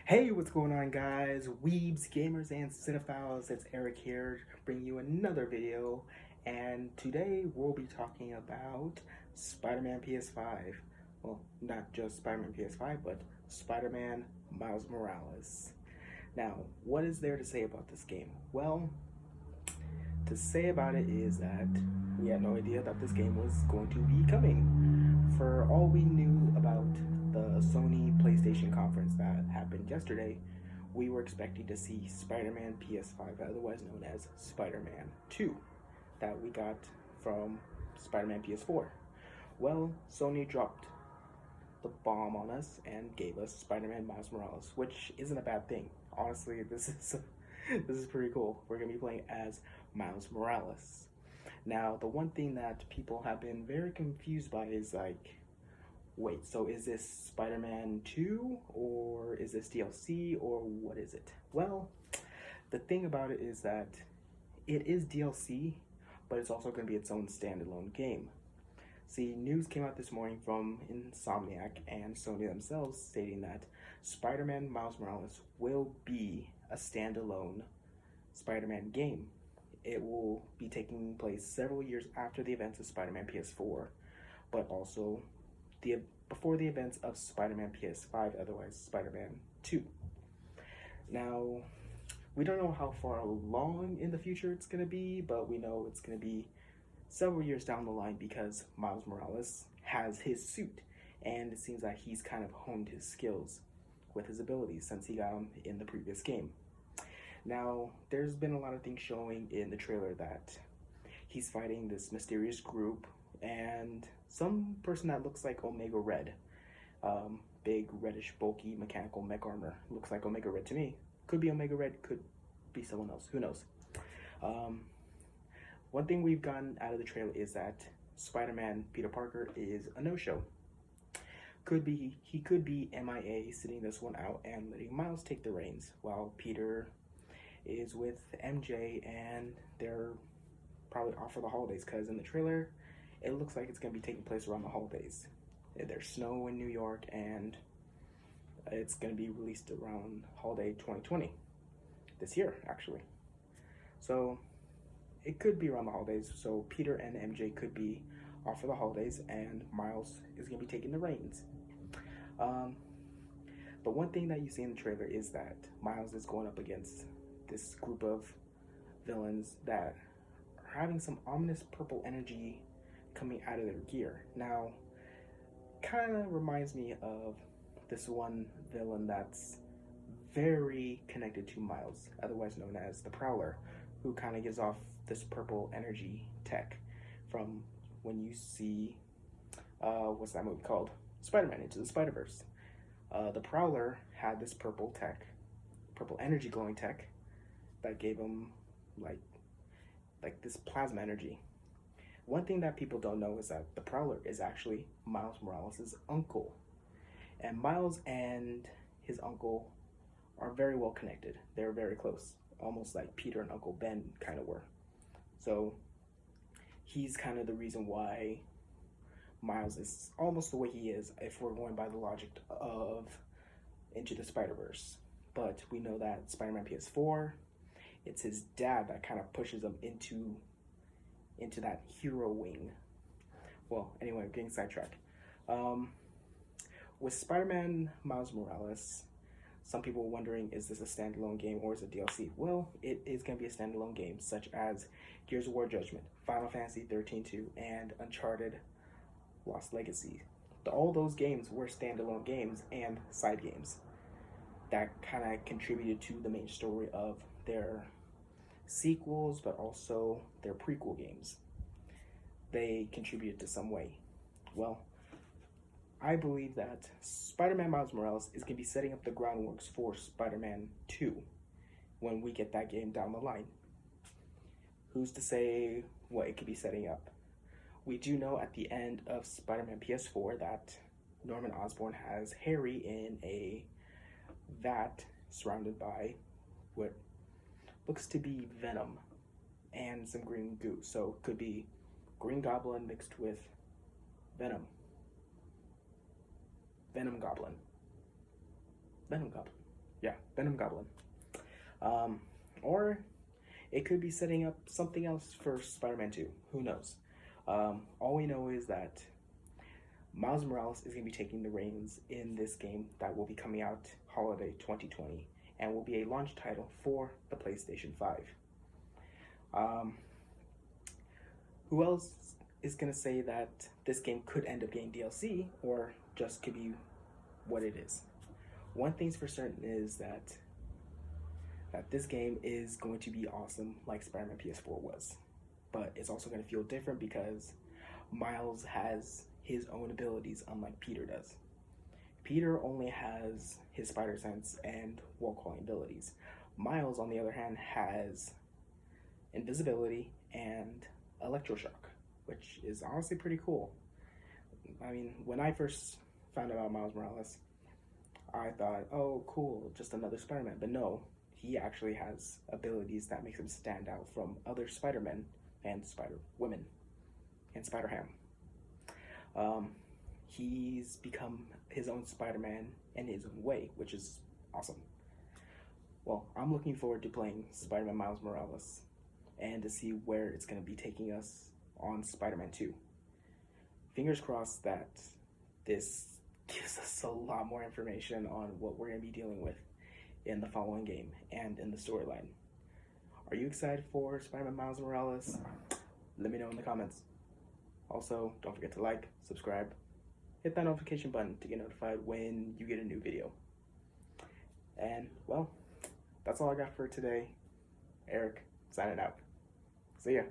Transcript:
Hey, what's going on, guys? Weebs, gamers, and cinephiles. It's Eric here, bringing you another video. And today we'll be talking about Spider-Man PS5. Well, not just Spider-Man PS5, but Spider-Man Miles Morales. Now, what is there to say about this game? Well, to say about it is that we had no idea that this game was going to be coming. For all we knew about the Sony PlayStation conference that happened yesterday, we were expecting to see Spider-Man PS5, otherwise known as Spider-Man 2, that we got from Spider-Man PS4. Well, Sony dropped the bomb on us and gave us Spider-Man Miles Morales, which isn't a bad thing. Honestly, this is pretty cool. We're gonna be playing as Miles Morales. Now, the one thing that people have been very confused by is like, wait, so is this Spider-Man 2 or is this DLC or what is it? Well, the thing about it is that it is DLC, but it's also going to be its own standalone game. See, news came out this morning from Insomniac and Sony themselves stating that Spider-Man Miles Morales will be a standalone Spider-Man game. It will be taking place several years after the events of Spider-Man PS4, but also the before the events of Spider-Man PS5, otherwise Spider-Man 2. Now, we don't know how far along in the future it's going to be, but we know it's going to be several years down the line because Miles Morales has his suit, and it seems that he's kind of honed his skills with his abilities since he got them in the previous game. Now, there's been a lot of things showing in the trailer that he's fighting this mysterious group and some person that looks like Omega Red. Big, reddish, bulky, mechanical mech armor. Looks like Omega Red to me. Could be Omega Red, could be someone else. Who knows? Um, One thing we've gotten out of the trailer is that Spider-Man Peter Parker is a no-show. He could be MIA, sitting this one out and letting Miles take the reins while Peter is with MJ and they're probably off for the holidays because in the trailer it looks like it's going to be taking place around the holidays. There's snow in New York and it's going to be released around holiday 2020 this year actually. So it could be around the holidays. So Peter and MJ could be off for the holidays and Miles is going to be taking the reins. The one thing that you see in the trailer is that Miles is going up against this group of villains that are having some ominous purple energy coming out of their gear. Now, kind of reminds me of this one villain that's very connected to Miles, otherwise known as the Prowler, who kind of gives off this purple energy tech from when you see, what's that movie called? Spider-Man Into the Spider-Verse. The Prowler had this purple tech, purple energy glowing tech, that gave him like this plasma energy. One thing that people don't know is that the Prowler is actually Miles Morales' uncle. And Miles and his uncle are very well connected. They're very close, almost like Peter and Uncle Ben kind of were. So he's kind of the reason why Miles is almost the way he is if we're going by the logic of Into the Spider-Verse. But we know that Spider-Man PS4, it's his dad that kind of pushes him into that hero wing. Well, anyway, getting sidetracked. With Spider-Man Miles Morales, some people were wondering, is this a standalone game or is it DLC? Well, it is going to be a standalone game, such as Gears of War Judgment, Final Fantasy 13-2, and Uncharted Lost Legacy. All those games were standalone games and side games that kind of contributed to the main story of their sequels, but also their prequel games. They contributed to some way. Well, I believe that Spider-Man Miles Morales is going to be setting up the groundworks for Spider-Man 2 when we get that game down the line. Who's to say what it could be setting up? We do know at the end of Spider-Man PS4 that Norman Osborn has Harry in a vat surrounded by what looks to be venom and some green goo. So it could be Green Goblin mixed with Venom. Venom Goblin. Yeah, Venom Goblin. Or it could be setting up something else for Spider-Man 2. Who knows? All we know is that Miles Morales is going to be taking the reins in this game that will be coming out holiday 2020 and will be a launch title for the PlayStation 5. Who else is going to say that this game could end up getting DLC or just could be what it is? One thing's for certain is that this game is going to be awesome like Spider-Man PS4 was. But it's also going to feel different because Miles has his own abilities unlike Peter does. Peter only has his spider sense and wall crawling abilities. Miles, on the other hand, has invisibility and electroshock, which is honestly pretty cool. I mean, when I first found out about Miles Morales, I thought, oh, cool, just another Spider-Man. But no, he actually has abilities that makes him stand out from other Spider-Men and Spider-Women and Spider-Ham. He's become his own Spider-Man in his own way, which is awesome. Well, I'm looking forward to playing Spider-Man Miles Morales and to see where it's going to be taking us on Spider-Man 2. Fingers crossed that this gives us a lot more information on what we're going to be dealing with in the following game and in the storyline. Are you excited for Spider-Man Miles Morales? Let me know in the comments. Also, don't forget to like, subscribe, hit that notification button to get notified when you get a new video. And, well, that's all I got for today. Eric, signing out. See ya.